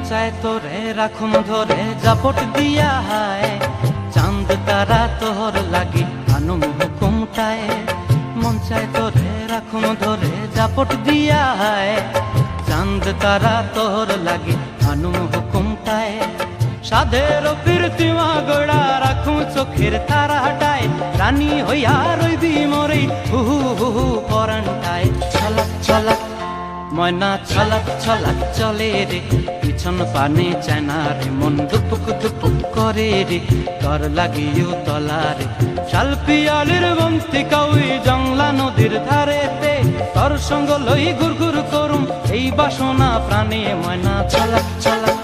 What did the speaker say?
চায় তোরে রাখুম ধরে জাপট দিয়া হায়, চাঁদ তারা তোর লাগি আনুম হুকুমটায়। মন চায় তোরে রাখুম ধরে জাপট দিয়া হায়, চাঁদ তারা তোর লাগি আনুম হুকুমটায়। সাধের প্রীতিমা গোড়া রাখুম চোখের তারা হাটায়, রানী হইয়া রইবি মোরে হুহু হুহু পরান্টায়। ছলাক ছলাক ময়না ছলাক ছলাক চলে রে, পিছন পানে চায় না রে, মন দুপুক দুপুক করে রে, তর লাগিও তলারে। শাল পিয়ালির বন্তি কাউই জংলা নদীর ধারেতে, তর সঙ্গ লই ঘুর ঘুর করুম এই বাসনা প্রাণে। ময়না ছলাক ছলাক